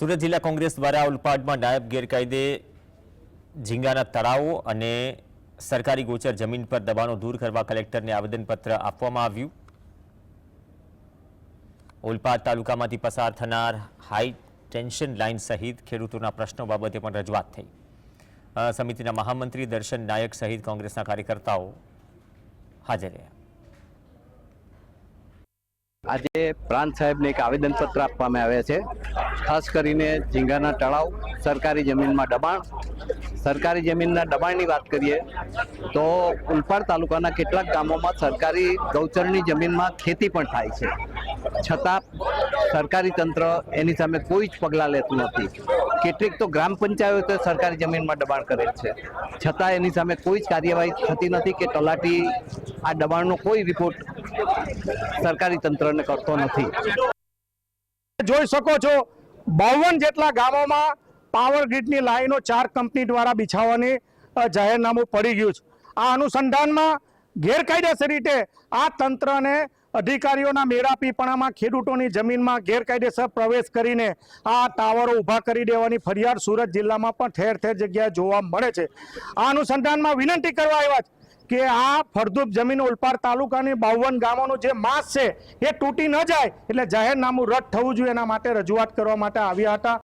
સુરત જિલ્લા કોંગ્રેસ દ્વારા ઉલપાડમાં નાયબ ગેરકાયદે ઝીંગાના તળાવો અને સરકારી ગોચર જમીન પર દબાણો દૂર કરવા કલેક્ટરને આવેદનપત્ર આપવામાં આવ્યું। ઉલપાડ તાલુકામાંથી પસાર થનાર હાઈ ટેન્શન લાઇન સહિત ખેડૂતોના પ્રશ્નો બાબતે પણ રજૂઆત થઈ। સમિતિના મહામંત્રી દર્શન નાયક સહિત કોંગ્રેસના કાર્યકર્તાઓ હાજર રહ્યા। આજે પ્રાંત સાહેબને એક આવેદનપત્ર આપવામાં આવ્યા છે। ખાસ કરીને ઝીંગાના તળાવ, સરકારી જમીનમાં દબાણ। સરકારી જમીનના દબાણની વાત કરીએ તો ઉલપાડ તાલુકાના કેટલાક ગામોમાં સરકારી ગૌચરની જમીનમાં ખેતી પણ થાય છે, છતાં સરકારી તંત્ર એની સામે કોઈ જ પગલાં લેતું નથી। કેટલીક તો ગ્રામ પંચાયતો સરકારી જમીનમાં દબાણ કરેલ છે, છતાં એની સામે કોઈ જ કાર્યવાહી થતી નથી કે તલાટી આ દબાણનો કોઈ રિપોર્ટ સરકારી તંત્રને કરતો નથી। જોઈ શકો છો 52 જેટલા ગામોમાં પાવર ગ્રીડની લાઈનો 4 કંપની દ્વારા બિછાવવાની જાહેરનામું પડી ગયું છે। આ અનુસંધાનમાં ગેરકાયદેસર રીતે આ તંત્રને અધિકારીઓના મેળાપીપણામાં ખેડૂતોની જમીનમાં ગેરકાયદેસર પ્રવેશ કરીને આ ટાવરો ઊભા કરી દેવાની ફરિયાદ સુરત જિલ્લામાં પણ ઠેર ઠેર જગ્યાએ જોવા મળે છે। આ અનુસંધાનમાં વિનંતી કરવા આવ્યા છે કે આ ફળદ્રુપ જમીન ઉલપાડ તાલુકાની 52 ગામોનું જે માસ છે એ તૂટી ન જાય એટલે જાહેરનામું રદ થવું જોઈએ, એના માટે રજૂઆત કરવા માટે આવ્યા હતા।